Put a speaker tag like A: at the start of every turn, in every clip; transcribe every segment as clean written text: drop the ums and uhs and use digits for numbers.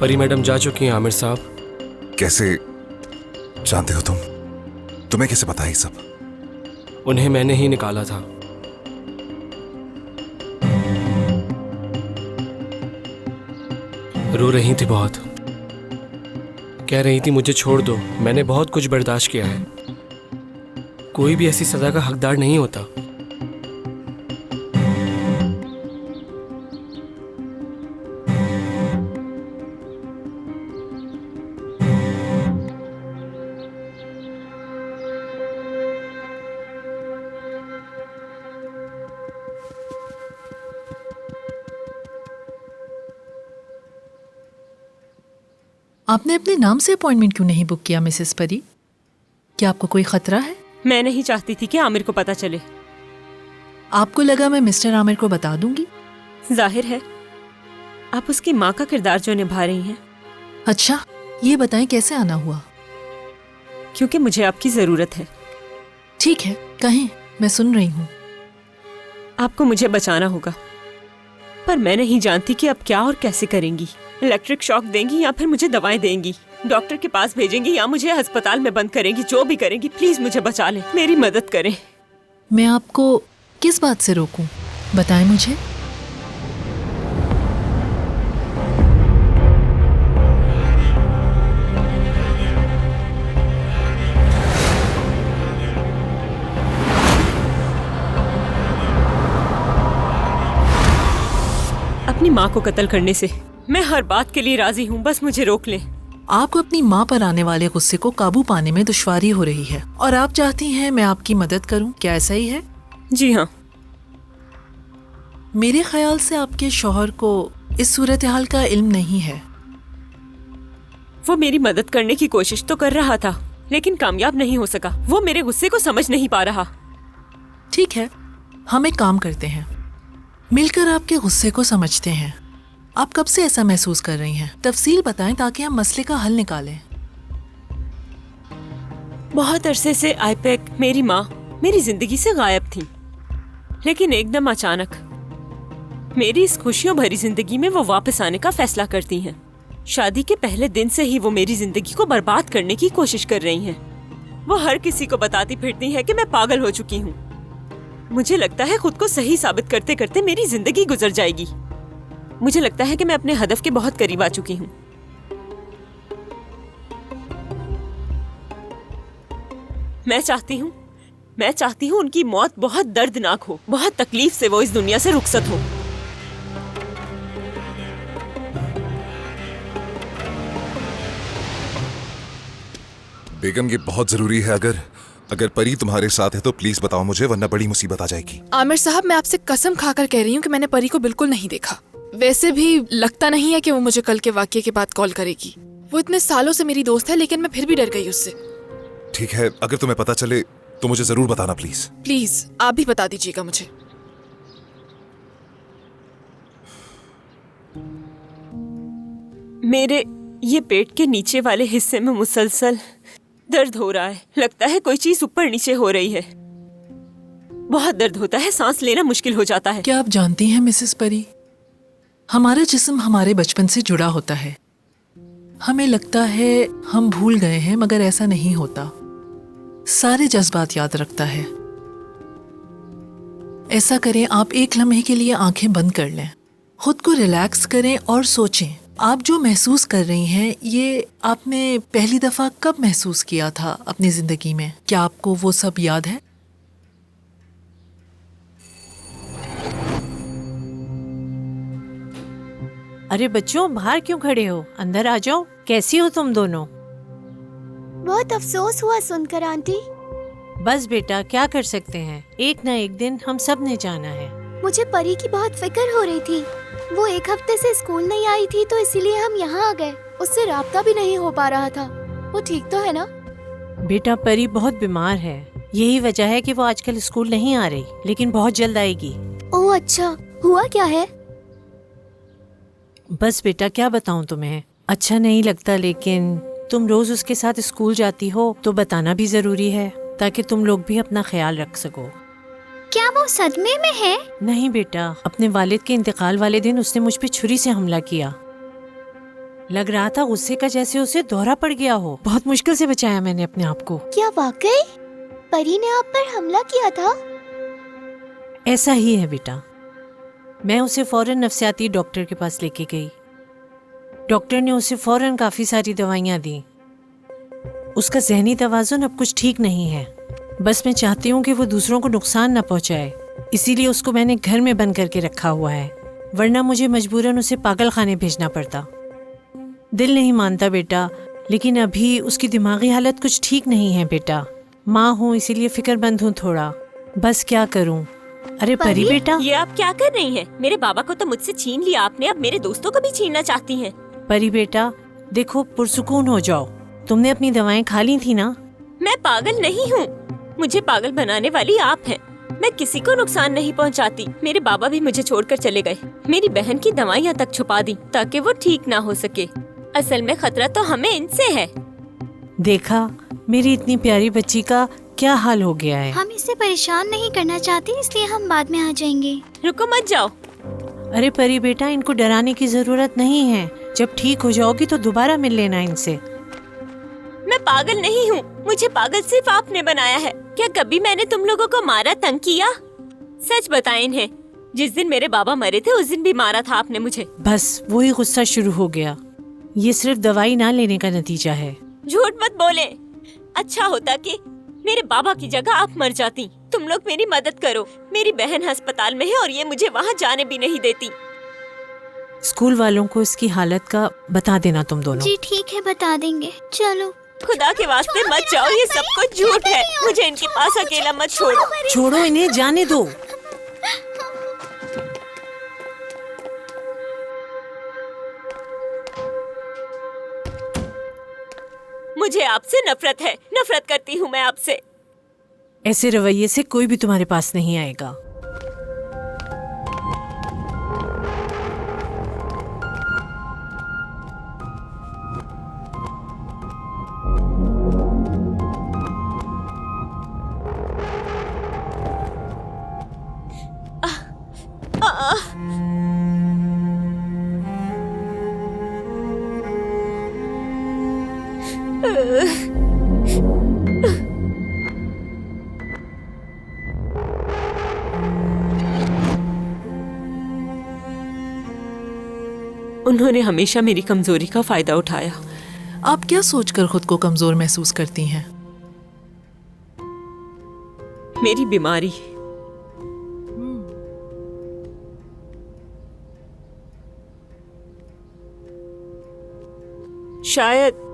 A: परी मैडम जा चुकी हैं आमिर साहब।
B: कैसे जानते हो तुम? तुम्हें कैसे पता है ये सब?
A: उन्हें मैंने ही निकाला था। रो रही थी बहुत, कह रही थी मुझे छोड़ दो, मैंने बहुत कुछ बर्दाश्त किया है, कोई भी ऐसी सजा का हकदार नहीं होता।
C: आपने अपने नाम से अपॉइंटमेंट क्यों नहीं बुक किया मिसेस परी? क्या आपको कोई खतरा है?
D: मैं नहीं चाहती थी कि आमिर को पता चले।
C: आपको लगा मैं मिस्टर आमिर को बता दूंगी?
D: जाहिर है आप उसकी माँ का किरदार जो निभा रही हैं।
C: अच्छा, ये बताएं कैसे आना हुआ?
D: क्योंकि मुझे आपकी जरूरत है।
C: ठीक है, कहें, मैं सुन रही हूँ।
D: आपको मुझे बचाना होगा, पर मैं नहीं जानती कि आप क्या और कैसे करेंगी। इलेक्ट्रिक शॉक देंगी या फिर मुझे दवाएं देंगी, डॉक्टर के पास भेजेंगी या मुझे अस्पताल में बंद करेंगी। जो भी करेंगी प्लीज मुझे बचा लें, मेरी मदद करें।
C: मैं आपको किस बात से रोकूं? बताएं मुझे।
D: अपनी माँ को कत्ल करने से मैं हर बात के लिए राजी हूँ, बस मुझे रोक लें।
C: आपको अपनी माँ पर आने वाले गुस्से को काबू पाने में दुश्वारी हो रही है और आप चाहती हैं मैं आपकी मदद करूं, क्या ऐसा ही है?
D: जी हाँ।
C: मेरे ख्याल से आपके शौहर को इस सूरत हाल का इल्म नहीं है।
D: वो मेरी मदद करने की कोशिश तो कर रहा था, लेकिन कामयाब नहीं हो सका। वो मेरे गुस्से को समझ नहीं पा रहा।
C: ठीक है, हम एक काम करते हैं, मिलकर आपके गुस्से को समझते हैं। आप कब से ऐसा महसूस कर रही हैं? तफसील बताएं ताकि हम मसले का हल निकालें।
D: बहुत अरसे से आईपैक मेरी माँ मेरी जिंदगी से गायब थी, लेकिन एकदम अचानक मेरी इस खुशियों भरी जिंदगी में वो वापस आने का फैसला करती हैं। शादी के पहले दिन से ही वो मेरी जिंदगी को बर्बाद करने की कोशिश कर रही हैं। वो हर किसी को बताती फिरती है कि मैं पागल हो चुकी हूँ। मुझे लगता है खुद को सही साबित करते करते मेरी जिंदगी गुजर जाएगी। मुझे लगता है कि मैं अपने हदफ के बहुत करीब आ चुकी हूँ। मैं चाहती हूँ उनकी मौत बहुत दर्दनाक हो, बहुत तकलीफ से वो इस दुनिया से रुखसत हो।
B: बेगम ये बहुत जरूरी है। अगर परी तुम्हारे साथ है तो प्लीज बताओ मुझे, वरना बड़ी मुसीबत आ जाएगी।
E: आमिर साहब, मैं आपसे कसम खाकर कह रही हूँ कि मैंने परी को बिल्कुल नहीं देखा। वैसे भी लगता नहीं है कि वो मुझे कल के वाकये के बाद कॉल करेगी। वो इतने सालों से मेरी दोस्त है, लेकिन मैं फिर भी डर गई उससे।
B: ठीक है, अगर तुम्हें पता चले तो मुझे जरूर बताना प्लीज।
E: प्लीज आप भी बता दीजिएगा मुझे।
D: मेरे ये पेट के नीचे वाले हिस्से में मुसलसल दर्द हो रहा है। लगता है कोई चीज ऊपर नीचे हो रही है। बहुत दर्द होता है, सांस लेना मुश्किल हो जाता है।
C: क्या आप जानती हैं मिसेस परी, हमारा जिस्म हमारे बचपन से जुड़ा होता है। हमें लगता है हम भूल गए हैं, मगर ऐसा नहीं होता। सारे जज्बात याद रखता है। ऐसा करें, आप एक लम्हे के लिए आंखें बंद कर लें, खुद को रिलैक्स करें और सोचें आप जो महसूस कर रही हैं ये आपने पहली दफा कब महसूस किया था अपनी जिंदगी में? क्या आपको वो सब याद है?
F: अरे बच्चों, बाहर क्यों खड़े हो? अंदर आ जाओ। कैसी हो तुम दोनों?
G: बहुत अफसोस हुआ सुनकर आंटी।
F: बस बेटा, क्या कर सकते हैं, एक ना एक दिन हम सब ने जाना है।
G: मुझे परी की बहुत फिक्र हो रही थी। वो एक हफ्ते से स्कूल नहीं आई थी, तो इसीलिए हम यहाँ आ गए। उससे राब्ता भी नहीं हो पा रहा था। वो ठीक तो है ना?
F: बेटा, परी बहुत बीमार है, यही वजह है कि वो आजकल स्कूल नहीं आ रही, लेकिन बहुत जल्द आएगी।
G: ओह अच्छा, हुआ क्या है?
F: बस बेटा, क्या बताऊं तुम्हें, अच्छा नहीं लगता, लेकिन तुम रोज उसके साथ स्कूल जाती हो तो बताना भी जरूरी है, ताकि तुम लोग भी अपना ख्याल रख सको।
G: क्या वो सदमे में है?
F: नहीं बेटा, अपने वालिद के इंतकाल वाले दिन उसने मुझ पे छुरी से हमला किया, लग रहा था गुस्से का जैसे उसे दौरा पड़ गया हो। बहुत मुश्किल से बचाया मैंने अपने आप को।
G: क्या वाकई परी ने आप पर हमला किया था?
F: ऐसा ही है बेटा। मैं उसे फौरन नफ्सियाती डॉक्टर के पास लेके गई। डॉक्टर ने उसे फौरन काफी सारी दवाइयाँ दी। उसका जहनी तवाजुन अब कुछ ठीक नहीं है। बस मैं चाहती हूँ कि वो दूसरों को नुकसान न पहुँचाए, इसीलिए उसको मैंने घर में बंद करके रखा हुआ है, वरना मुझे मजबूरन उसे पागल खाने भेजना पड़ता। दिल नहीं मानता बेटा, लेकिन अभी उसकी दिमागी हालत कुछ ठीक नहीं है बेटा। माँ हूँ इसीलिए फिक्रमंद हूँ थोड़ा। बस क्या करूँ। अरे परी बेटा।
D: ये आप क्या कर रही हैं? मेरे बाबा को तो मुझसे छीन लिया आपने, अब मेरे दोस्तों को भी छीनना चाहती हैं।
F: परी बेटा देखो, पुरसुकून हो जाओ। तुमने अपनी दवाएं खा ली थी ना?
D: मैं पागल नहीं हूँ, मुझे पागल बनाने वाली आप हैं। मैं किसी को नुकसान नहीं पहुँचाती। मेरे बाबा भी मुझे छोड़कर चले गए। मेरी बहन की दवाइयाँ तक छुपा दी ताकि वो ठीक ना हो सके। असल में खतरा तो हमें इनसे है।
F: देखा, मेरी इतनी प्यारी बच्ची का क्या हाल हो गया है।
G: हम इसे परेशान नहीं करना चाहते, इसलिए हम बाद में आ जाएंगे।
D: रुको मत जाओ।
F: अरे परी बेटा, इनको डराने की जरूरत नहीं है। जब ठीक हो जाओगी तो दोबारा मिल लेना इनसे।
D: मैं पागल नहीं हूँ, मुझे पागल सिर्फ आपने बनाया है। क्या कभी मैंने तुम लोगों को मारा, तंग किया? सच बताएं इन्हें, जिस दिन मेरे बाबा मरे थे उस दिन भी मारा था आपने मुझे।
F: बस वही गुस्सा शुरू हो गया। ये सिर्फ दवाई ना लेने का नतीजा है।
D: झूठ मत बोले। अच्छा होता कि मेरे बाबा की जगह आप मर जाती। तुम लोग मेरी मदद करो। मेरी बहन अस्पताल में है और ये मुझे वहाँ जाने भी नहीं देती।
F: स्कूल वालों को इसकी हालत का बता देना तुम दोनों।
G: जी ठीक है, बता देंगे। चलो।
D: खुदा के वास्ते मत जाओ, ये सब कुछ झूठ है। मुझे इनके पास अकेला मत छोड़ो।
F: छोड़ो इन्हें, जाने दो।
D: मुझे आपसे नफरत है, नफरत करती हूँ मैं आपसे।
F: ऐसे रवैये से कोई भी तुम्हारे पास नहीं आएगा।
D: उन्होंने हमेशा मेरी कमजोरी का फायदा उठाया।
C: आप क्या सोचकर खुद को कमजोर महसूस करती हैं?
D: मेरी बीमारी। शायद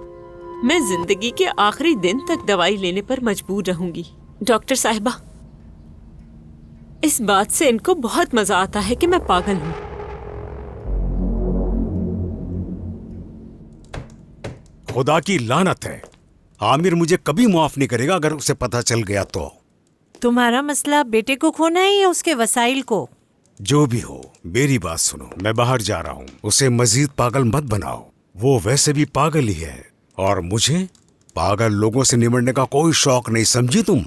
D: मैं जिंदगी के आखिरी दिन तक दवाई लेने पर मजबूर रहूंगी। डॉक्टर साहिबा, इस बात से इनको बहुत मजा आता है कि मैं पागल हूँ।
H: खुदा की लानत है, आमिर मुझे कभी माफ नहीं करेगा अगर उसे पता चल गया तो।
F: तुम्हारा मसला बेटे को खोना है या उसके वसाइल को?
H: जो भी हो, मेरी बात सुनो। मैं बाहर जा रहा हूँ, उसे मजीद पागल मत बनाओ। वो वैसे भी पागल ही है और मुझे पागल लोगों से निमटने का कोई शौक नहीं, समझी तुम?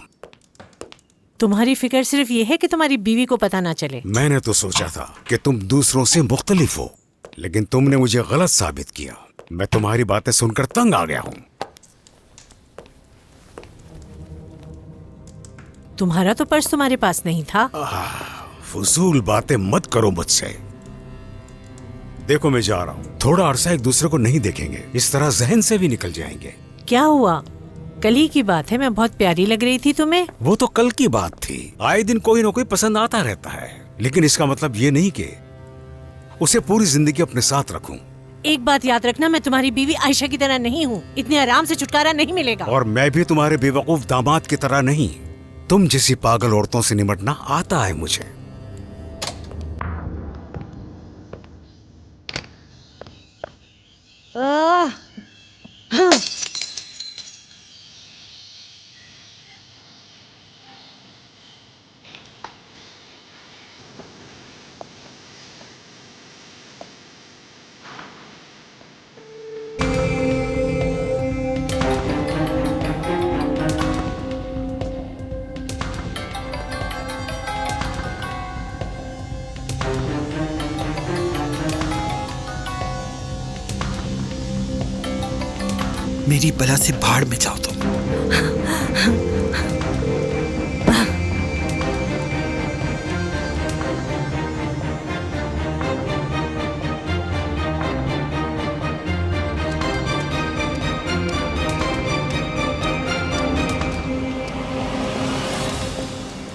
F: तुम्हारी फिक्र सिर्फ ये है कि तुम्हारी बीवी को पता ना चले।
H: मैंने तो सोचा था कि तुम दूसरों से मुख्तलिफ हो, लेकिन तुमने मुझे गलत साबित किया। मैं तुम्हारी बातें सुनकर तंग आ गया हूँ।
F: तुम्हारा तो पर्स तुम्हारे पास नहीं था।
H: फजूल बातें मत करो मुझसे। देखो मैं जा रहा हूँ, थोड़ा अरसा एक दूसरे को नहीं देखेंगे, इस तरह जहन से भी निकल जाएंगे।
F: क्या हुआ? कल ही की बात है, मैं बहुत प्यारी लग रही थी तुम्हें।
H: वो तो कल की बात थी। आए दिन कोई ना कोई पसंद आता रहता है, लेकिन इसका मतलब ये नहीं कि उसे पूरी जिंदगी अपने साथ रखूं।
F: एक बात याद रखना, मैं तुम्हारी बीवी आयशा की तरह नहीं हूँ। इतने आराम से छुटकारा नहीं मिलेगा।
H: और मैं भी तुम्हारे बेवकूफ दामाद की तरह नहीं। तुम जैसी पागल औरतों से निपटना आता है मुझे।
I: मेरी बला से भाड़ में जाओ तुम।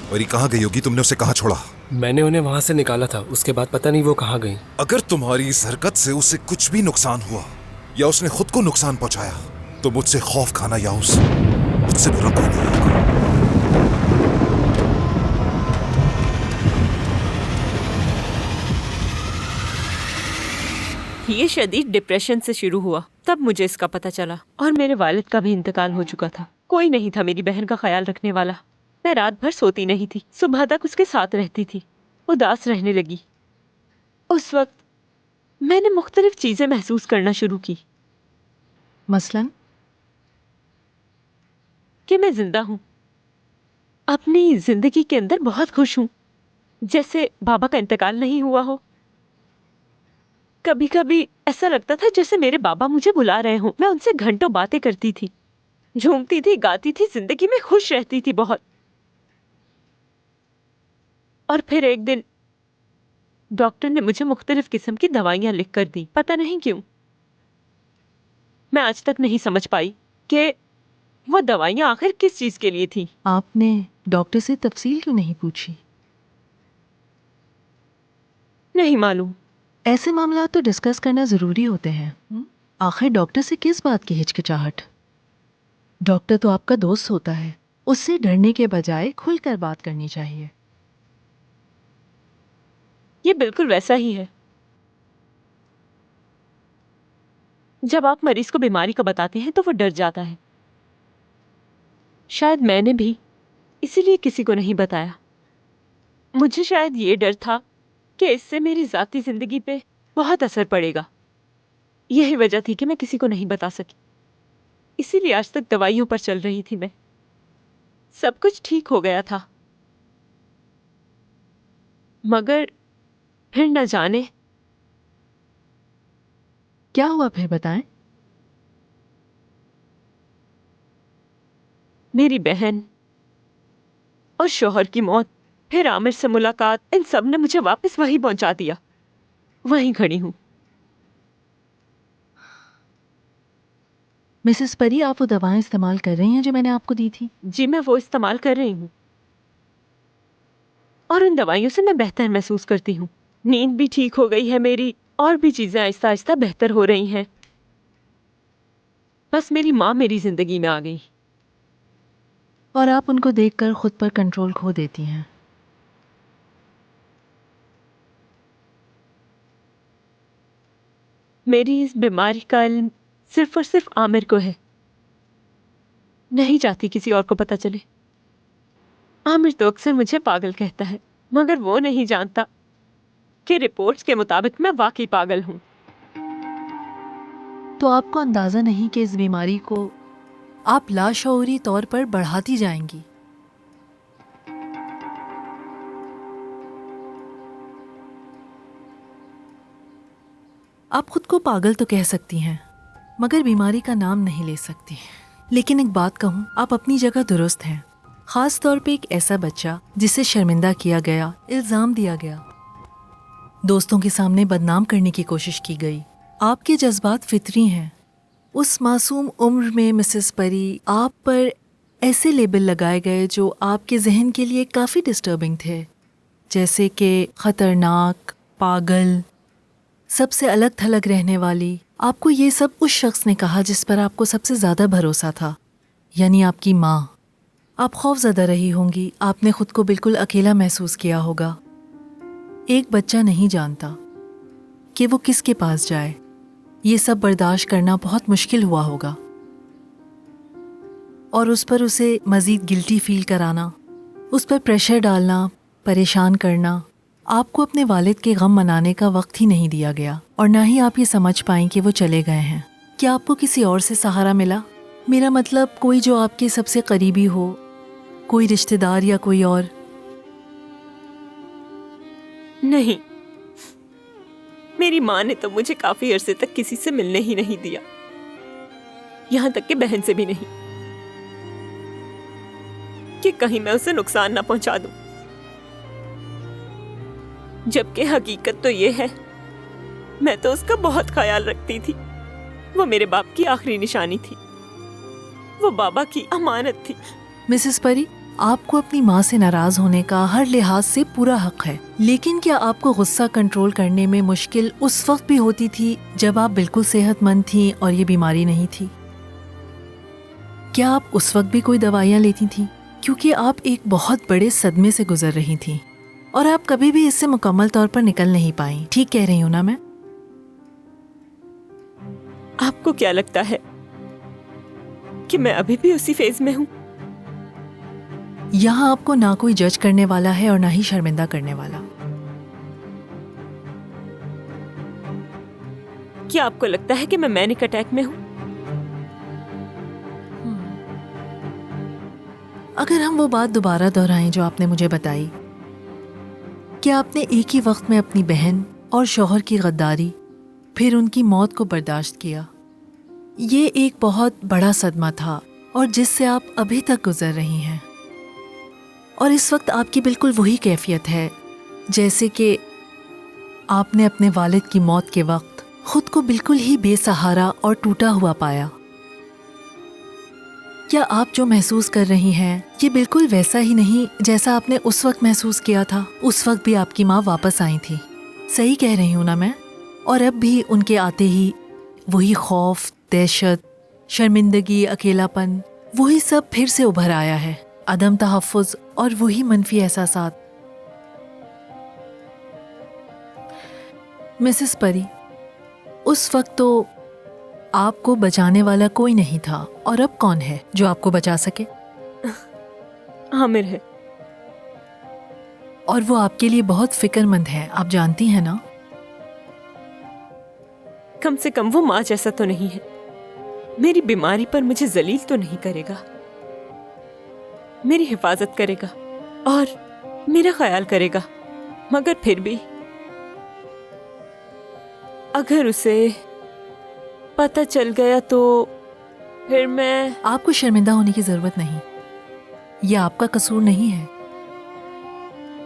B: परी कहाँ गई होगी? तुमने उसे कहाँ छोड़ा?
A: मैंने उन्हें वहां से निकाला था, उसके बाद पता नहीं वो कहाँ गई।
B: अगर तुम्हारी इस हरकत से उसे कुछ भी नुकसान हुआ या उसने खुद को नुकसान पहुंचाया तो मुझसे खौफ खाना या मुझसे बुरा कोई नहीं होगा।
D: ये शदीद डिप्रेशन से शुरू हुआ, तब मुझे इसका पता चला। और मेरे वालिद का भी इंतकाल हो चुका था। कोई नहीं था मेरी बहन का ख्याल रखने वाला। मैं रात भर सोती नहीं थी, सुबह तक उसके साथ रहती थी। उदास रहने लगी। उस वक्त मैंने मुख्तलिफ चीजें महसूस करना शुरू की।
C: मसलन
D: कि मैं जिंदा हूँ, अपनी जिंदगी के अंदर बहुत खुश हूँ, जैसे बाबा का इंतकाल नहीं हुआ हो। कभी कभी ऐसा लगता था जैसे मेरे बाबा मुझे बुला रहे हों। मैं उनसे घंटों बातें करती थी, झूमती थी, गाती थी, जिंदगी में खुश रहती थी बहुत। और फिर एक दिन डॉक्टर ने मुझे मुख्तलिफ किस्म की दवाइयां लिख कर दी। पता नहीं क्यों मैं आज तक नहीं समझ पाई कि वो दवाइयां आखिर किस चीज के लिए थी।
C: आपने डॉक्टर से तफसील क्यों नहीं पूछी?
D: नहीं मालूम।
C: ऐसे मामला तो डिस्कस करना ज़रूरी होते हैं। आखिर डॉक्टर से किस बात की हिचकिचाहट? डॉक्टर तो आपका दोस्त होता है, उससे डरने के बजाय खुलकर बात करनी चाहिए।
D: ये बिल्कुल वैसा ही है। जब आप मरीज को बीमारी को बताते हैं तो वो डर जाता है। शायद मैंने भी इसीलिए किसी को नहीं बताया। मुझे शायद ये डर था कि इससे मेरी जाती जिंदगी पे बहुत असर पड़ेगा। यही वजह थी कि मैं किसी को नहीं बता सकी। इसीलिए आज तक दवाइयों पर चल रही थी मैं। सब कुछ ठीक हो गया था, मगर फिर न जाने
C: क्या हुआ, फिर बताएं।
D: मेरी बहन और शौहर की मौत, फिर आमिर से मुलाकात, इन सब ने मुझे वापस वहीं पहुंचा दिया। वहीं खड़ी हूं।
C: मिसेस परी, आप वो दवाएं इस्तेमाल कर रही हैं जो मैंने आपको दी थी?
D: जी, मैं वो इस्तेमाल कर रही हूँ और उन दवाइयों से मैं बेहतर महसूस करती हूँ। नींद भी ठीक हो गई है मेरी, और भी चीजें आहिस्ता आहिस्ता बेहतर हो रही हैं। बस मेरी माँ मेरी जिंदगी में आ गई।
C: और आप उनको देखकर खुद पर कंट्रोल खो देती हैं।
D: मेरी इस बीमारी का इल्म सिर्फ और सिर्फ आमिर को है। नहीं चाहती किसी और को पता चले। आमिर तो अक्सर मुझे पागल कहता है, मगर वो नहीं जानता कि रिपोर्ट्स के मुताबिक मैं वाकई पागल हूँ।
C: तो आपको अंदाजा नहीं कि इस बीमारी को आप लाशऊरी तौर पर बढ़ाती जाएंगी। आप खुद को पागल तो कह सकती हैं, मगर बीमारी का नाम नहीं ले सकती। लेकिन एक बात कहूँ, आप अपनी जगह दुरुस्त हैं। खास तौर पे एक ऐसा बच्चा जिसे शर्मिंदा किया गया, इल्जाम दिया गया, दोस्तों के सामने बदनाम करने की कोशिश की गई। आपके जज्बात फितरी हैं। उस मासूम उम्र में मिसेस परी, आप पर ऐसे लेबल लगाए गए जो आपके जहन के लिए काफ़ी डिस्टर्बिंग थे, जैसे कि खतरनाक, पागल, सबसे अलग थलग रहने वाली। आपको ये सब उस शख्स ने कहा जिस पर आपको सबसे ज़्यादा भरोसा था, यानी आपकी माँ। आप खौफज़दा रही होंगी। आपने खुद को बिल्कुल अकेला महसूस किया होगा। एक बच्चा नहीं जानता कि वो किसके पास जाए। ये सब बर्दाश्त करना बहुत मुश्किल हुआ होगा, और उस पर उसे मज़ीद गिल्टी फील कराना, उस पर प्रेशर डालना, परेशान करना। आपको अपने वालिद के गम मनाने का वक्त ही नहीं दिया गया, और ना ही आप ये समझ पाएं कि वो चले गए हैं। क्या आपको किसी और से सहारा मिला? मेरा मतलब कोई जो आपके सबसे करीबी हो, कोई रिश्तेदार या कोई और?
D: नहीं, मेरी माँ ने तो मुझे काफी अरसे तक किसी से मिलने ही नहीं दिया। यहाँ तक कि बहन से भी नहीं, कि कहीं मैं उसे नुकसान ना पहुंचा दूं। जबकि हकीकत तो ये है, मैं तो उसका बहुत ख्याल रखती थी। वो मेरे बाप की आखिरी निशानी थी, वो बाबा की अमानत थी।
C: मिसेस परी, आपको अपनी माँ से नाराज होने का हर लिहाज से पूरा हक है, लेकिन क्या आपको गुस्सा कंट्रोल करने में मुश्किल उस वक्त भी होती थी जब आप बिल्कुल सेहतमंद थीं और ये बीमारी नहीं थी? क्या आप उस वक्त भी कोई दवाइयाँ लेती थीं? क्योंकि आप एक बहुत बड़े सदमे से गुजर रही थीं और आप कभी भी इससे मुकम्मल तौर पर निकल नहीं पाई। ठीक कह रही हूँ ना मैं?
D: आपको क्या लगता है कि मैं अभी भी उसी फेज में हूँ?
C: यहाँ आपको ना कोई जज करने वाला है और ना ही शर्मिंदा करने वाला।
D: क्या आपको लगता है कि मैं मैनिक अटैक में हूँ?
C: अगर हम वो बात दोबारा दोहराएं जो आपने मुझे बताई कि आपने एक ही वक्त में अपनी बहन और शौहर की गद्दारी, फिर उनकी मौत को बर्दाश्त किया, ये एक बहुत बड़ा सदमा था और जिससे आप अभी तक गुजर रही हैं। और इस वक्त आपकी बिल्कुल वही कैफियत है जैसे कि आपने अपने वालिद की मौत के वक्त खुद को बिल्कुल ही बेसहारा और टूटा हुआ पाया। क्या आप जो महसूस कर रही हैं ये बिल्कुल वैसा ही नहीं जैसा आपने उस वक्त महसूस किया था? उस वक्त भी आपकी माँ वापस आई थी, सही कह रही हूँ ना मैं? और अब भी उनके आते ही वही खौफ, दहशत, शर्मिंदगी, अकेलापन, वही सब फिर से उभर आया है, अदम तहफ़्फ़ुज़ और वही मनफी एहसासात। मिसेस परी, उस वक्त तो आपको बचाने वाला कोई नहीं था, और अब कौन है जो आपको बचा सके?
D: आमिर है,
C: और वो आपके लिए बहुत फिक्रमंद है, आप जानती हैं ना?
D: कम से कम वो माँ जैसा तो नहीं है। मेरी बीमारी पर मुझे जलील तो नहीं करेगा, मेरी हिफाजत करेगा और मेरा ख्याल करेगा। मगर फिर भी अगर उसे पता चल गया तो फिर मैं...
C: आपको शर्मिंदा होने की जरूरत नहीं, यह आपका कसूर नहीं है,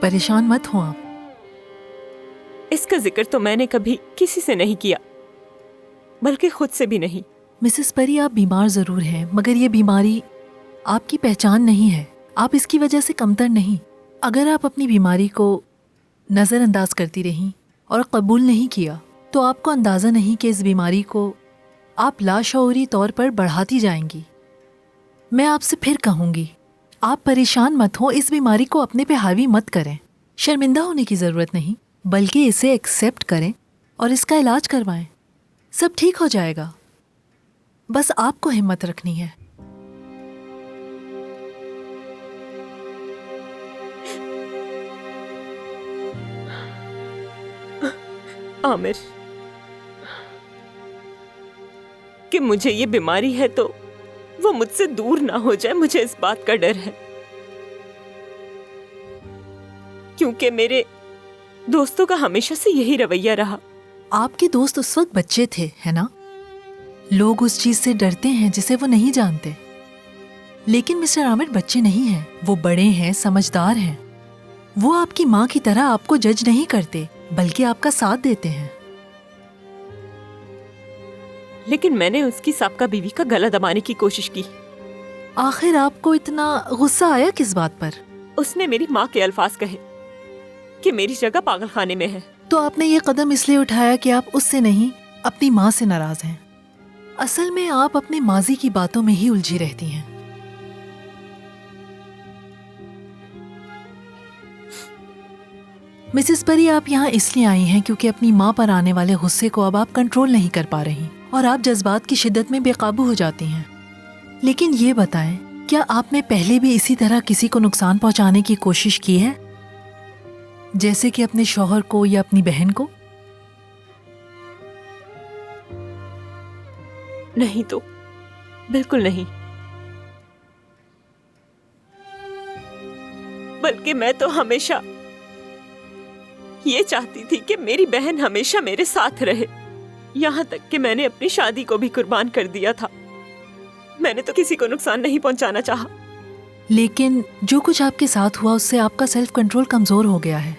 C: परेशान मत हो आप।
D: इसका जिक्र तो मैंने कभी किसी से नहीं किया, बल्कि खुद से भी नहीं।
C: मिसेस परी, आप बीमार जरूर हैं, मगर ये बीमारी आपकी पहचान नहीं है, आप इसकी वजह से कमतर नहीं। अगर आप अपनी बीमारी को नज़रअंदाज करती रहीं और कबूल नहीं किया तो आपको अंदाज़ा नहीं कि इस बीमारी को आप लाशऊरी तौर पर बढ़ाती जाएंगी। मैं आपसे फिर कहूँगी, आप परेशान मत हो, इस बीमारी को अपने पे हावी मत करें। शर्मिंदा होने की ज़रूरत नहीं, बल्कि इसे एक्सेप्ट करें और इसका इलाज करवाएं। सब ठीक हो जाएगा, बस आपको हिम्मत रखनी है।
D: आमिर, कि मुझे ये बीमारी है तो वो मुझसे दूर ना हो जाए, मुझे इस बात का डर है। क्योंकि मेरे दोस्तों का हमेशा से यही रवैया रहा।
C: आपके दोस्त उस वक्त बच्चे थे, है ना? लोग उस चीज से डरते हैं जिसे वो नहीं जानते, लेकिन मिस्टर आमिर बच्चे नहीं हैं, वो बड़े हैं, समझदार हैं। वो आपकी माँ की तरह आपको जज नहीं करते, बल्कि आपका साथ देते हैं।
D: लेकिन मैंने उसकी साबका बीवी का गला दबाने की कोशिश की।
C: आखिर आपको इतना गुस्सा आया किस बात पर?
D: उसने मेरी माँ के अल्फाज कहे कि मेरी जगह पागल खाने में है।
C: तो आपने ये कदम इसलिए उठाया कि आप उससे नहीं, अपनी माँ से नाराज हैं। असल में आप अपने माजी की बातों में ही उलझी रहती हैं। मिसेस परी, आप यहाँ इसलिए आई हैं क्योंकि अपनी माँ पर आने वाले गुस्से को अब आप कंट्रोल नहीं कर पा रही और आप जज्बात की शिद्दत में बेकाबू हो जाती हैं। लेकिन ये बताएं, क्या आपने पहले भी इसी तरह किसी को नुकसान पहुंचाने की कोशिश की है, जैसे कि अपने शौहर को या अपनी बहन को?
D: नहीं तो बिल्कुल नहीं। बल्कि मैं तो हमेशा ये चाहती थी कि मेरी बहन हमेशा मेरे साथ रहे। यहाँ तक कि मैंने अपनी शादी को भी कुर्बान कर दिया था। मैंने तो किसी को नुकसान नहीं पहुंचाना चाहा।
C: लेकिन जो कुछ आपके साथ हुआ उससे आपका सेल्फ कंट्रोल कमजोर हो गया है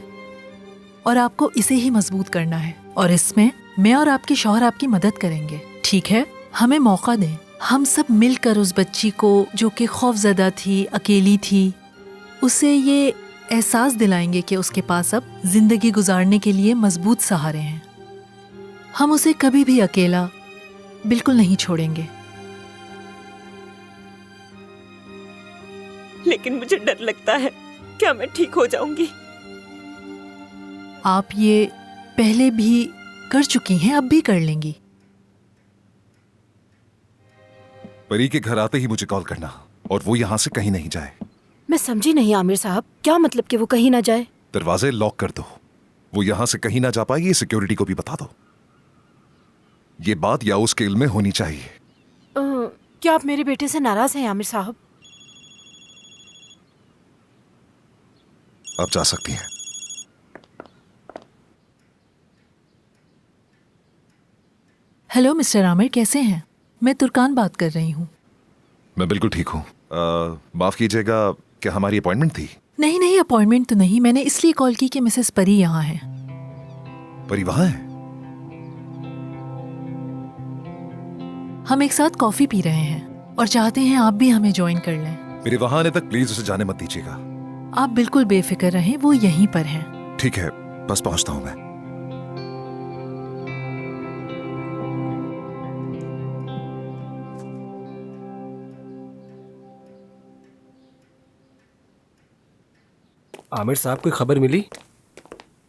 C: और आपको इसे ही मजबूत करना है। और इसमें मैं और आपके शौहर आपकी मदद करेंगे, ठीक है? हमें मौका दें, हम सब मिलकर उस बच्ची को जो कि खौफजदा थी, अकेली थी, उसे ये एहसास दिलाएंगे कि उसके पास अब जिंदगी गुजारने के लिए मजबूत सहारे हैं। हम उसे कभी भी अकेला बिल्कुल नहीं छोड़ेंगे।
D: लेकिन मुझे डर लगता है, क्या मैं ठीक हो जाऊंगी?
C: आप ये पहले भी कर चुकी हैं, अब भी कर लेंगी।
B: परी के घर आते ही मुझे कॉल करना और वो यहाँ से कहीं नहीं जाए।
J: मैं समझी नहीं आमिर साहब, क्या मतलब कि वो कहीं ना जाए?
B: दरवाजे लॉक कर दो, वो यहाँ से कहीं ना जा पाए, ये सिक्योरिटी को भी बता दो। ये बात या उसके इल्म में होनी चाहिए।
J: क्या आप मेरे बेटे से नाराज हैं आमिर साहब?
B: आप जा सकती हैं।
C: हेलो मिस्टर आमिर, कैसे हैं? मैं तुर्कान बात कर रही हूँ।
B: मैं बिल्कुल ठीक हूँ। माफ कीजिएगा, क्या हमारी अपॉइंटमेंट थी?
C: नहीं नहीं, अपॉइंटमेंट तो नहीं, मैंने इसलिए कॉल की कि मिसेस परी यहाँ है।
B: परी वहाँ है?
C: हम एक साथ कॉफी पी रहे हैं और चाहते हैं आप भी हमें ज्वाइन कर लें।
B: मेरे वहाँ आने तक प्लीज उसे जाने मत दीजिएगा।
C: आप बिल्कुल बेफिक्र रहें, वो यहीं पर हैं।
B: ठीक है, बस पहुँचता हूँ मैं।
A: आमिर साहब कोई खबर मिली?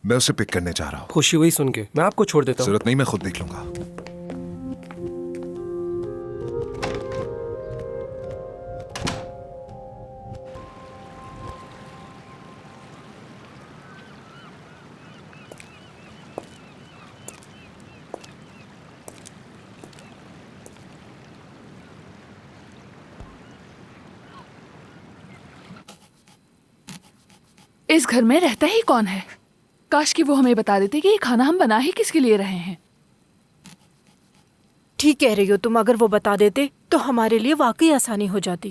B: मैं उसे पिक करने जा रहा हूँ।
A: खुशी हुई सुन के, मैं आपको छोड़ देता हूँ।
B: जरूरत नहीं, मैं खुद देख लूंगा।
E: इस घर में रहता ही कौन है? काश कि वो हमें बता देते कि ये खाना हम बना ही किसके लिए रहे हैं।
J: ठीक कह रही हो तुम, अगर वो बता देते तो हमारे लिए वाकई आसानी हो जाती।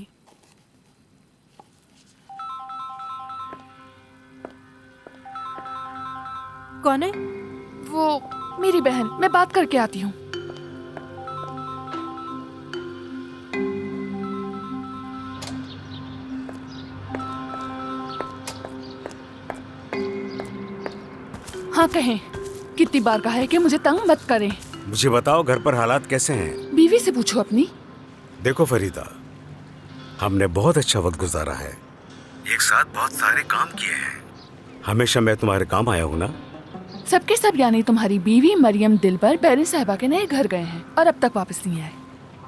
J: कौन है?
E: वो मेरी बहन, मैं बात करके आती हूँ। हाँ कहें, कितनी बार कहा है कि मुझे तंग मत करें।
H: मुझे बताओ घर पर हालात कैसे हैं?
E: बीवी से पूछो अपनी।
H: देखो फरीदा, हमने बहुत अच्छा वक्त गुजारा है, एक साथ बहुत सारे काम किए हैं। हमेशा मैं तुम्हारे काम आया हूँ ना?
E: सबके सब यानी तुम्हारी बीवी मरियम दिलबर बैरिन साहिबा के नए घर गए हैं और अब तक वापस नहीं आए।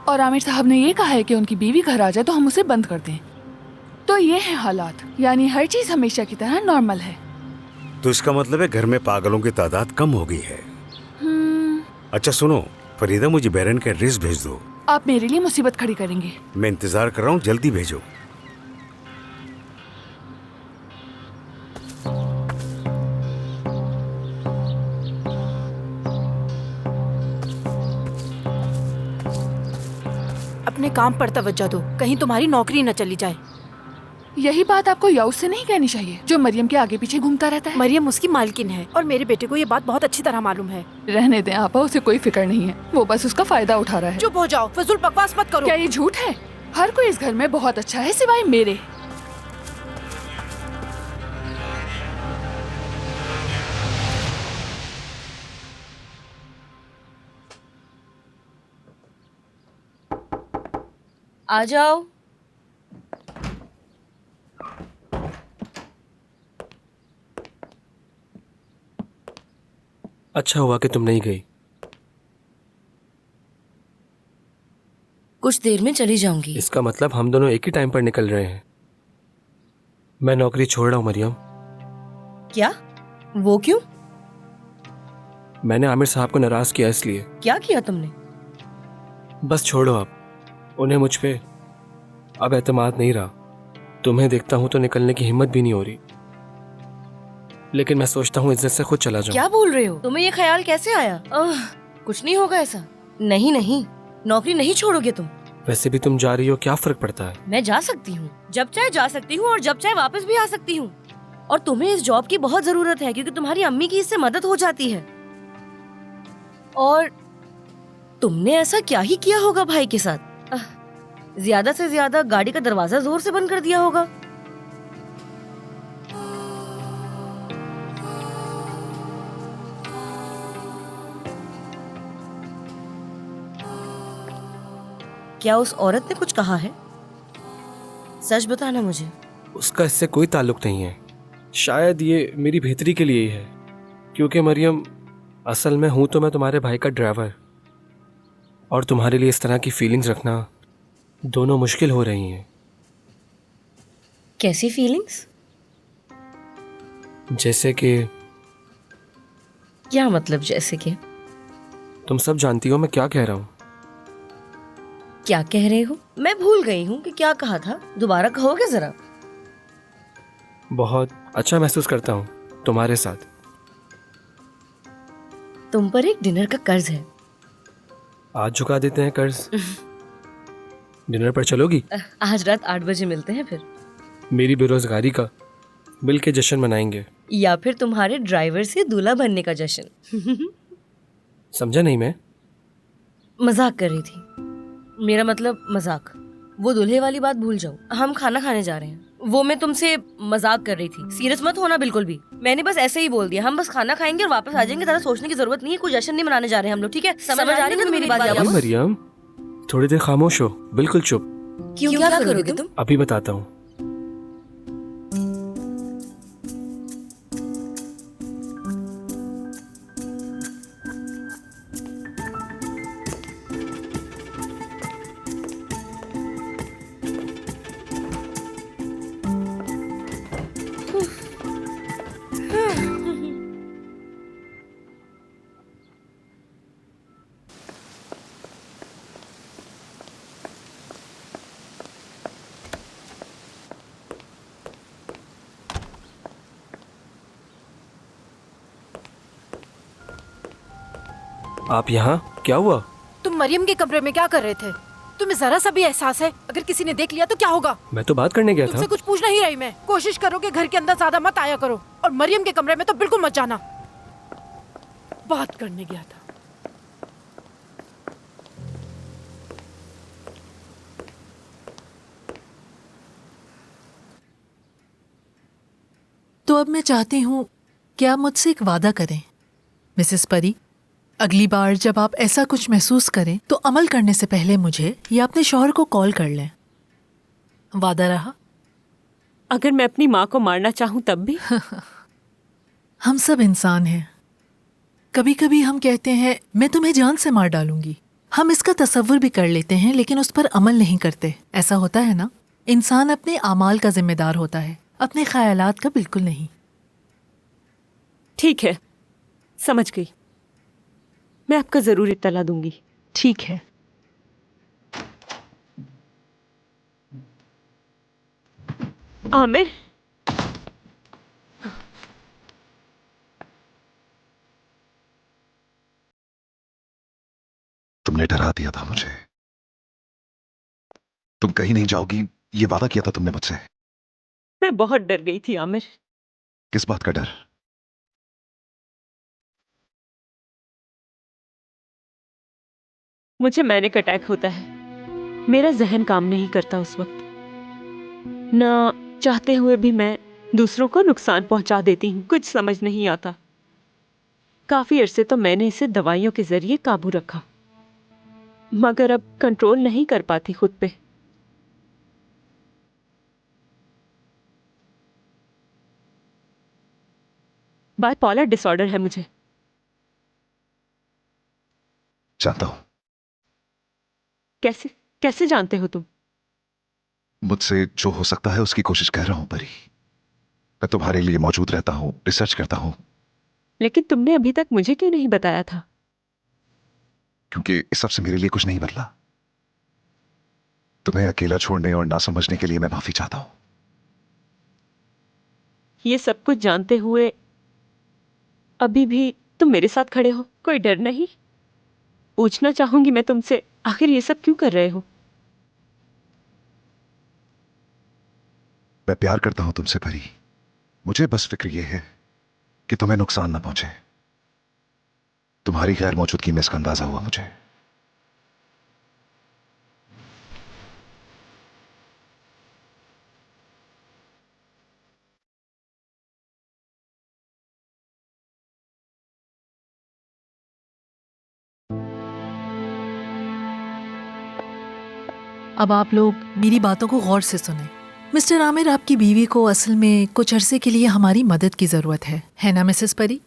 E: और आमिर साहब ने ये कहा है कि उनकी बीवी घर आ जाए तो हम उसे बंद कर दें। तो ये है हालात, यानी हर चीज हमेशा की तरह नॉर्मल है।
H: तो इसका मतलब है घर में पागलों की तादाद कम हो गई है। अच्छा सुनो फरीदा, मुझे बैरन का एड्रेस भेज दो।
E: आप मेरे लिए मुसीबत खड़ी करेंगे।
H: मैं इंतजार कर रहा हूँ, जल्दी भेजो।
J: अपने काम पर तवज्जो दो, कहीं तुम्हारी नौकरी न चली जाए।
E: यही बात आपको याउस से नहीं कहनी चाहिए, जो मरियम के आगे पीछे घूमता रहता है।
J: मरियम उसकी मालकिन है और मेरे बेटे को ये बात बहुत अच्छी तरह मालूम है।
E: रहने दें आपा, उसे कोई फिक्र नहीं है, वो बस उसका फायदा उठा रहा है।
J: चुप हो जाओ, फजूल बकवास मत करो।
E: क्या ये झूठ है? हर कोई इस घर में बहुत अच्छा है सिवाय मेरे।
K: आ जाओ।
A: अच्छा हुआ कि तुम नहीं गई।
K: कुछ देर में चली जाऊंगी।
A: इसका मतलब हम दोनों एक ही टाइम पर निकल रहे हैं। मैं नौकरी छोड़ रहा हूँ मरियम।
K: क्या? वो क्यों?
A: मैंने आमिर साहब को नाराज किया इसलिए।
K: क्या किया तुमने?
A: बस छोड़ो आप, उन्हें मुझ पे अब एतमाद नहीं रहा। तुम्हें देखता हूँ तो निकलने की हिम्मत भी नहीं हो रही, लेकिन मैं सोचता हूँ इज्जत से खुद चला जाऊँ।
K: क्या बोल रहे हो? तुम्हें ये ख्याल कैसे आया? कुछ नहीं होगा ऐसा। नहीं नहीं, नौकरी नहीं छोड़ोगे तुम।
A: वैसे भी तुम जा रही हो, क्या फर्क पड़ता है?
K: मैं जा सकती हूँ, जब चाहे जा सकती हूँ और जब चाहे वापस भी आ सकती हूँ। और तुम्हें इस जॉब की बहुत जरूरत है क्योंकि तुम्हारी अम्मी की इससे मदद हो जाती है। और तुमने ऐसा क्या ही किया होगा भाई के साथ? ज्यादा से ज्यादा गाड़ी का दरवाजा जोर से बंद कर दिया होगा। क्या उस औरत ने कुछ कहा है? सच बताना मुझे।
A: उसका इससे कोई ताल्लुक नहीं है। शायद ये मेरी बेहतरी के लिए ही है, क्योंकि मरियम असल में हूं तो मैं तुम्हारे भाई का ड्राइवर, और तुम्हारे लिए इस तरह की फीलिंग्स रखना दोनों मुश्किल हो रही हैं।
K: कैसी फीलिंग्स?
A: जैसे कि
K: क्या मतलब जैसे कि?
A: तुम सब जानती हो मैं क्या कह रहा हूँ।
K: क्या कह रहे हो? मैं भूल गई हूँ कि क्या कहा था, दोबारा कहोगे जरा?
A: बहुत अच्छा महसूस करता हूँ तुम्हारे साथ।
K: तुम पर एक डिनर का कर्ज है।
A: आज चुका देते हैं कर्ज। डिनर पर चलोगी?
K: आज रात 8 बजे मिलते हैं फिर।
A: मेरी बेरोजगारी का मिल के जश्न मनाएंगे,
K: या फिर तुम्हारे ड्राइवर से दूल्हा बनने का जश्न।
A: समझा नहीं मैं?
K: मजाक कर रही थी। मेरा मतलब मजाक। वो दूल्हे वाली बात भूल जाओ, हम खाना खाने जा रहे हैं। वो मैं तुमसे मजाक कर रही थी, सीरियस मत होना बिल्कुल भी। मैंने बस ऐसे ही बोल दिया, हम बस खाना खाएंगे और वापस आ जाएंगे। ज़्यादा सोचने की जरूरत नहीं है, कोई जश्न नहीं मनाने जा रहे हैं हम लोग, ठीक है? समझ आ रही है ना मेरी बात?
A: अभी मरियम थोड़ी देर खामोश हो, बिल्कुल चुप।
K: क्यों, क्या करोगे तुम?
A: अभी बताता हूँ। आप यहाँ? क्या हुआ?
J: तुम मरियम के कमरे में क्या कर रहे थे? तुम्हें जरा सा भी एहसास है अगर किसी ने देख लिया तो क्या होगा?
A: मैं तो बात करने गया था।
J: तुमसे कुछ पूछ नहीं रही मैं। कोशिश करो कि घर के अंदर ज्यादा मत आया करो, और मरियम के कमरे में तो बिल्कुल मत जाना। बात करने गया था।
C: तो अब मैं चाहती हूँ कि आप मुझसे एक वादा करें, मिसेस परी। अगली बार जब आप ऐसा कुछ महसूस करें तो अमल करने से पहले मुझे या अपने शौहर को कॉल कर लें। वादा रहा?
D: अगर मैं अपनी माँ को मारना चाहूँ तब भी?
C: हम सब इंसान हैं। कभी कभी हम कहते हैं मैं तुम्हें जान से मार डालूंगी। हम इसका तसव्वुर भी कर लेते हैं लेकिन उस पर अमल नहीं करते। ऐसा होता है ना? इंसान अपने आमाल का जिम्मेदार होता है, अपने ख्यालात का बिल्कुल नहीं।
D: ठीक है, समझ गई। मैं आपका जरूर इत्तला दूंगी।
C: ठीक है।
D: आमिर,
B: तुमने डरा दिया था मुझे। तुम कहीं नहीं जाओगी ये वादा किया था तुमने मुझसे।
D: मैं बहुत डर गई थी आमिर।
B: किस बात का डर?
D: मुझे मैनिक अटैक होता है। मेरा जहन काम नहीं करता उस वक्त। ना चाहते हुए भी मैं दूसरों को नुकसान पहुंचा देती हूँ। कुछ समझ नहीं आता। काफी अरसे तो मैंने इसे दवाइयों के जरिए काबू रखा, मगर अब कंट्रोल नहीं कर पाती खुद पे। बाइपोलर डिसऑर्डर है मुझे।
B: जानता हूं।
D: कैसे कैसे जानते हो तुम?
B: मुझसे जो हो सकता है उसकी कोशिश कर रहा हूं परी। मैं तुम्हारे लिए मौजूद रहता हूं, रिसर्च करता हूं।
D: लेकिन तुमने अभी तक मुझे क्यों नहीं बताया था?
B: क्योंकि इस सबसे मेरे लिए कुछ नहीं बदला। तुम्हें अकेला छोड़ने और ना समझने के लिए मैं माफी चाहता हूं।
D: ये सब कुछ जानते हुए अभी भी तुम मेरे साथ खड़े हो, कोई डर नहीं? पूछना चाहूंगी मैं तुमसे, आखिर ये सब क्यों कर रहे हो?
B: मैं प्यार करता हूं तुमसे परी। मुझे बस फिक्र यह है कि तुम्हें नुकसान ना पहुंचे। तुम्हारी गैर मौजूदगी में इसका अंदाजा हुआ मुझे।
C: अब आप लोग मेरी बातों को गौर से सुने। मिस्टर आमिर, आपकी बीवी को असल में कुछ अरसे के लिए हमारी मदद की ज़रूरत है ना मिसेस परी?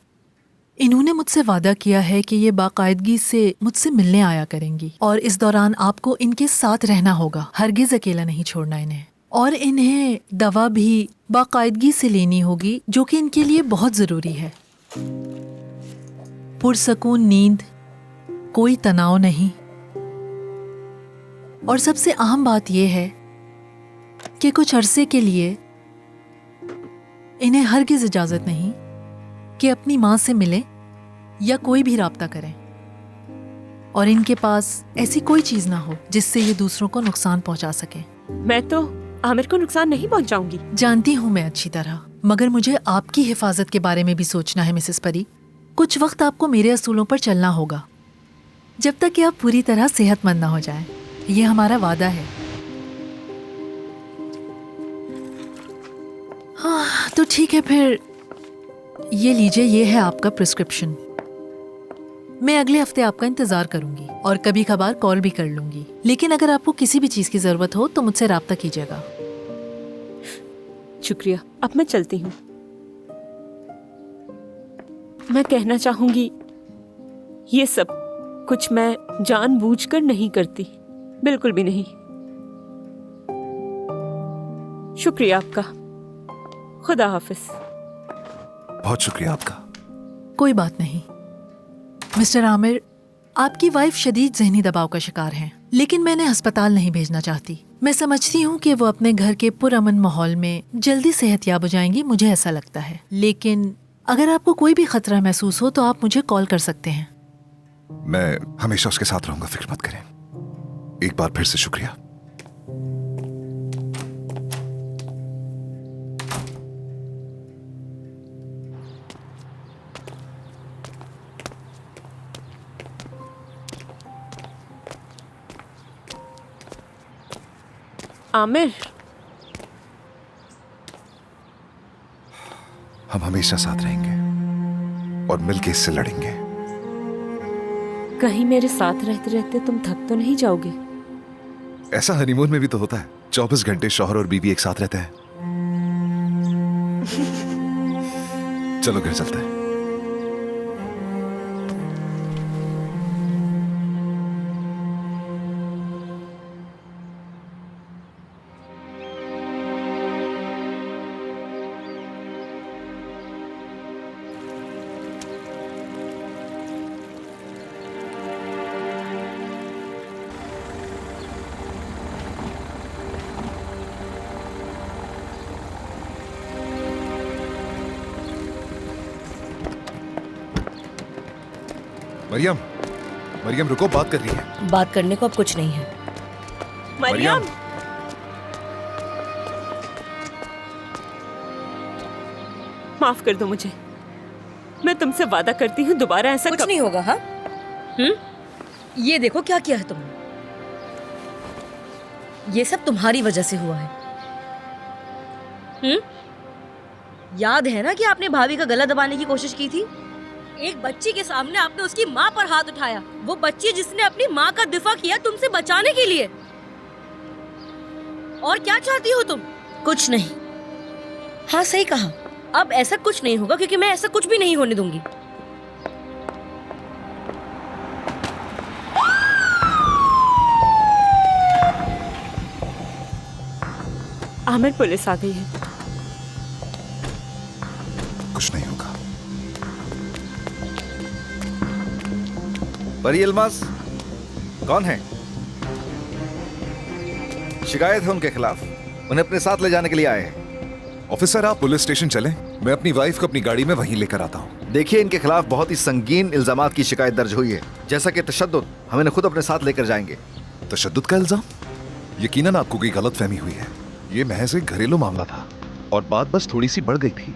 C: इन्होंने मुझसे वादा किया है कि ये बाकायदगी से मुझसे मिलने आया करेंगी और इस दौरान आपको इनके साथ रहना होगा, हरगिज अकेला नहीं छोड़ना इन्हें। और इन्हें दवा भी बाकायदगी से लेनी होगी जो कि इनके लिए बहुत ज़रूरी है। पुरसकून नींद, कोई तनाव नहीं। और सबसे अहम बात यह है कि कुछ अरसे के लिए इन्हें हरगिज इजाजत नहीं कि अपनी मां से मिलें या कोई भी राब्ता करें, और इनके पास ऐसी कोई चीज ना हो जिससे ये दूसरों को नुकसान पहुंचा सके।
D: मैं तो आमिर को नुकसान नहीं पहुंचाऊंगी।
C: जानती हूं मैं अच्छी तरह, मगर मुझे आपकी हिफाजत के बारे में भी सोचना है मिसेस परी। कुछ वक्त आपको मेरे असूलों पर चलना होगा जब तक कि आप पूरी तरह सेहतमंद ना हो जाएं। ये हमारा वादा है। हाँ तो ठीक है, फिर ये लीजिए, ये है आपका प्रिस्क्रिप्शन। मैं अगले हफ्ते आपका इंतजार करूंगी और कभी कभार कॉल भी कर लूंगी, लेकिन अगर आपको किसी भी चीज की जरूरत हो तो मुझसे राब्ता कीजिएगा।
D: शुक्रिया, अब मैं चलती हूँ। मैं कहना चाहूंगी ये सब कुछ मैं जानबूझकर नहीं करती, बिल्कुल भी नहीं। शुक्रिया आपका। खुदा हाफिज।
B: बहुत शुक्रिया आपका।
C: कोई बात नहीं। मिस्टर आमिर, आपकी वाइफ शदीद ज़हनी दबाव का शिकार हैं, लेकिन मैं इन्हें अस्पताल नहीं भेजना चाहती। मैं समझती हूँ कि वो अपने घर के पुरअमन माहौल में जल्दी सेहतयाब हो जाएंगी, मुझे ऐसा लगता है। लेकिन अगर आपको कोई भी खतरा महसूस हो तो आप मुझे कॉल कर सकते हैं।
B: मैं हमेशा उसके साथ रहूंगा, फिक्र मत करें। एक बार फिर से शुक्रिया।
D: आमिर,
B: हम हमेशा साथ रहेंगे और मिलके इससे लड़ेंगे।
D: कहीं मेरे साथ रहते रहते तुम थक तो नहीं जाओगे?
B: ऐसा हनीमून में भी तो होता है, 24 घंटे शौहर और बीवी एक साथ रहते हैं। चलो घर चलते हैं। मरियम, मरियम रुको, बात कर रही है।
K: बात करने को अब कुछ नहीं है।
D: मरियम, माफ कर दो मुझे। मैं तुमसे वादा करती हूँ दोबारा ऐसा
K: कुछ नहीं होगा। हाँ, ये देखो क्या किया है तुमने। ये सब तुम्हारी वजह से हुआ है। याद है ना कि आपने भाभी का गला दबाने की कोशिश की थी? एक बच्ची के सामने आपने उसकी माँ पर हाथ उठाया, वो बच्ची जिसने अपनी माँ का दिफा किया तुमसे बचाने के लिए। और क्या चाहती हो तुम? कुछ नहीं। हाँ सही कहा, अब ऐसा कुछ नहीं होगा क्योंकि मैं ऐसा कुछ भी नहीं होने दूंगी।
D: आमिर, पुलिस आ गई है।
B: कुछ नहीं होगा।
L: परी अल्मास कौन है? शिकायत है उनके खिलाफ, उन्हें अपने साथ ले जाने के लिए आए हैं।
B: ऑफिसर, आप पुलिस स्टेशन चलें, मैं अपनी वाइफ को अपनी गाड़ी में वहीं लेकर आता हूँ।
L: देखिए, इनके खिलाफ बहुत ही संगीन इल्जामात की शिकायत दर्ज हुई है, जैसा कि तशद्दुद। हम इन्हें खुद अपने साथ लेकर जाएंगे।
B: तशद्दुद का इल्जाम? यकीनन आपको कोई गलतफहमी हुई है। ये महज एक घरेलू मामला था और बात बस थोड़ी सी बढ़ गई थी।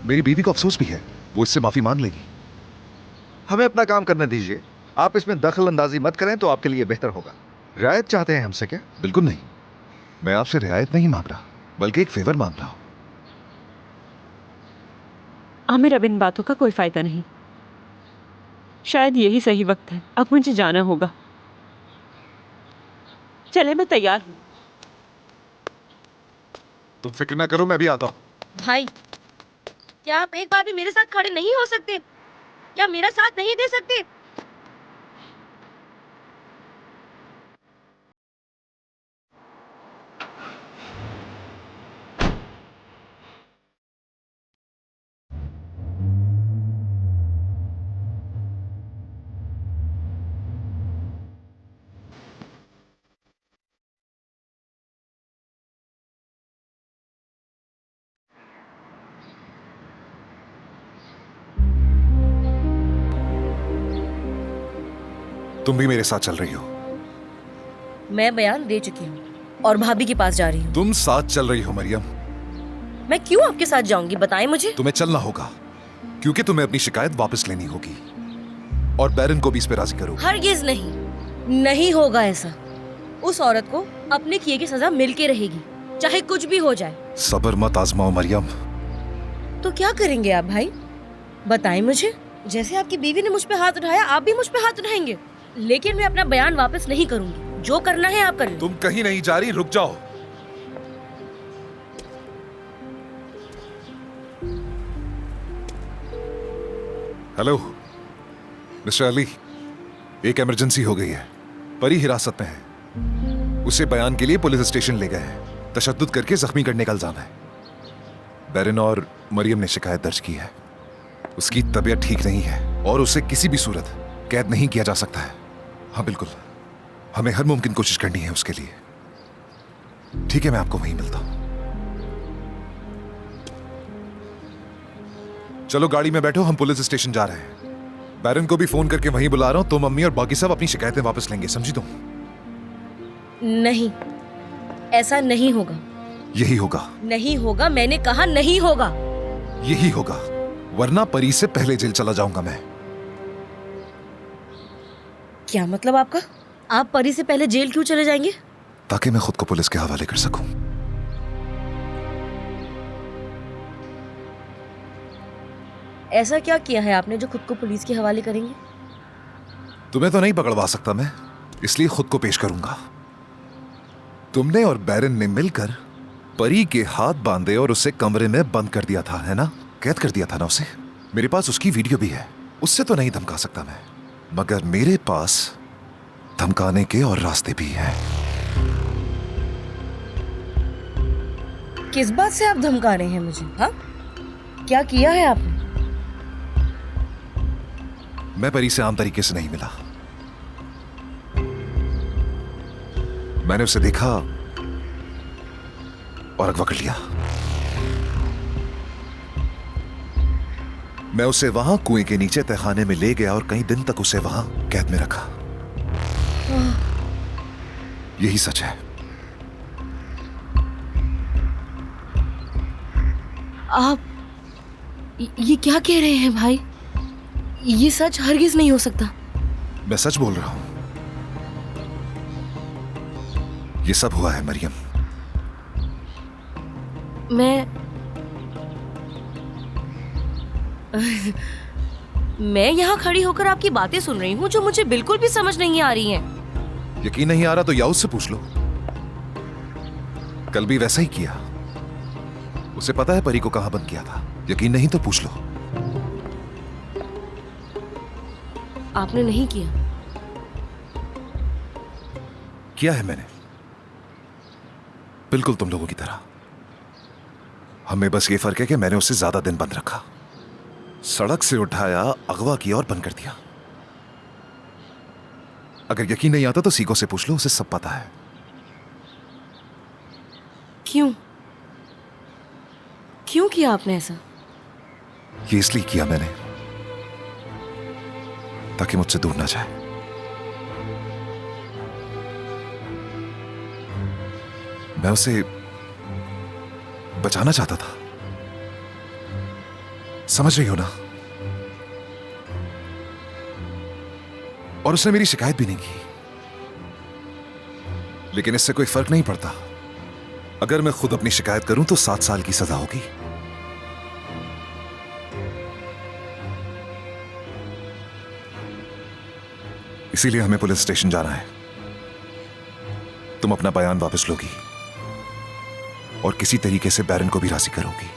B: मेरी बीवी को अफसोस भी है, वो इससे माफी मांग लेगी।
L: हमें अपना काम करने दीजिए, आप इसमें दखल अंदाजी मत करें तो आपके लिए बेहतर होगा। रियायत चाहते हैं हमसे क्या?
B: बिल्कुल नहीं, मैं आपसे रियायत नहीं मांग रहा, बल्कि एक फेवर मांग रहा हूं।
D: आमिर, अब इन बातों का कोई फायदा नहीं। शायद यही सही वक्त है, अब मुझे जाना होगा। चले, मैं तैयार हूँ।
B: तुम फिक्र ना करो, मैं भी आता हूँ।
K: भाई, क्या आप एक बार भी मेरे साथ खड़े नहीं हो सकते? क्या मेरा साथ नहीं दे सकते?
B: तुम भी मेरे साथ चल रही हो?
K: मैं बयान दे चुकी हूँ और भाभी के पास जा रही हूँ।
B: तुम साथ चल रही हो मरियम?
K: मैं क्यों आपके साथ जाऊंगी, बताएं मुझे।
B: तुम्हें चलना होगा क्योंकि तुम्हें अपनी शिकायत वापस लेनी होगी और बैरन को भी इस पे राजी करो।
K: हरगिज नहीं, नहीं होगा ऐसा। उस औरत को अपने किए की सजा मिलके रहेगी, चाहे कुछ भी हो जाए।
B: सब्र मत आजमाओ मरियम।
K: तो क्या करेंगे आप भाई, बताएं मुझे। जैसे आपकी बीवी ने मुझ पे हाथ उठाया, आप भी मुझ पे हाथ उठाएंगे। लेकिन मैं अपना बयान वापस नहीं करूंगी। जो करना है आप कर लो।
B: तुम कहीं नहीं जा रही, रुक जाओ। हेलो मिस्टर अली, एक इमरजेंसी हो गई है। परी हिरासत में है। उसे बयान के लिए पुलिस स्टेशन ले गए हैं। तशद्दुद करके जख्मी करने का इल्जाम है। बैरन और मरियम ने शिकायत दर्ज की है। उसकी तबीयत ठीक नहीं है और उसे किसी भी सूरत कैद नहीं किया जा सकता है। हाँ बिल्कुल, हमें हर मुमकिन कोशिश करनी है उसके लिए। ठीक है, मैं आपको वहीं मिलता हूं। चलो गाड़ी में बैठो, हम पुलिस स्टेशन जा रहे हैं। बैरन को भी फोन करके वहीं बुला रहा हूं। तुम, मम्मी और बाकी सब अपनी शिकायतें वापस लेंगे, समझी तुम?
K: नहीं, ऐसा नहीं होगा।
B: यही होगा।
K: नहीं होगा, मैंने कहा नहीं होगा।
B: यही होगा, वरना परी से पहले जेल चला जाऊंगा मैं।
K: क्या मतलब आपका? आप परी से पहले जेल क्यों चले जाएंगे?
B: ताकि मैं खुद को पुलिस के हवाले कर सकूं।
K: ऐसा क्या किया है आपने जो खुद को पुलिस के हवाले करेंगे?
B: तुम्हें तो नहीं पकड़वा सकता मैं, इसलिए खुद को पेश करूंगा। तुमने और बैरन ने मिलकर परी के हाथ बांधे और उसे कमरे में बंद कर दिया था, है ना? कैद कर दिया था ना उसे। मेरे पास उसकी वीडियो भी है। उससे तो नहीं धमका सकता मैं, मगर मेरे पास धमकाने के और रास्ते भी हैं।
K: किस बात से आप धमका रहे हैं मुझे? हाँ, क्या किया है आपने?
B: मैं परी से आम तरीके से नहीं मिला। मैंने उसे देखा और अगवा कर लिया। मैं उसे वहां कुएं के नीचे तहखाने में ले गया और कई दिन तक उसे वहां कैद में रखा। यही सच है।
K: आप ये क्या कह रहे हैं भाई? ये सच हरगिज नहीं हो सकता।
B: मैं सच बोल रहा हूं। ये सब हुआ है मरियम।
K: मैं यहाँ खड़ी होकर आपकी बातें सुन रही हूँ जो मुझे बिल्कुल भी समझ नहीं आ रही हैं।
B: यकीन नहीं आ रहा तो याऊद से पूछ लो। कल भी वैसा ही किया। उसे पता है परी को कहां बंद किया था। यकीन नहीं तो पूछ लो।
K: आपने नहीं किया?
B: किया है मैंने, बिल्कुल तुम लोगों की तरह। हमें बस ये फर्क है कि मैंने उसे ज्यादा दिन बंद रखा। सड़क से उठाया, अगवा किया और बंद कर दिया। अगर यकीन नहीं आता तो सीको से पूछ लो, उसे सब पता है।
K: क्यों क्यों किया आपने ऐसा?
B: ये इसलिए किया मैंने ताकि मुझसे दूर ना जाए। मैं उसे बचाना चाहता था, समझ रही हो ना? और उसने मेरी शिकायत भी नहीं की। लेकिन इससे कोई फर्क नहीं पड़ता। अगर मैं खुद अपनी शिकायत करूं तो 7 साल की सजा होगी। इसीलिए हमें पुलिस स्टेशन जाना है। तुम अपना बयान वापस लोगी और किसी तरीके से बैरन को भी राजी करोगी।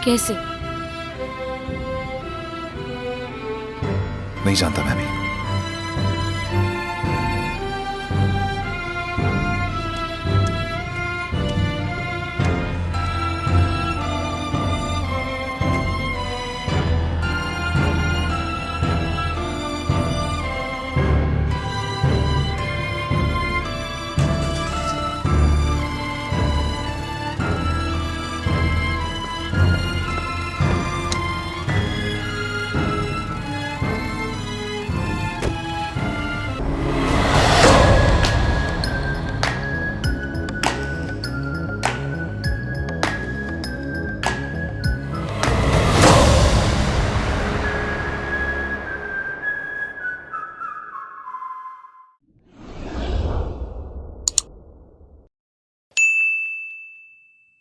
K: कैसे?
B: नहीं जानता मैं भी।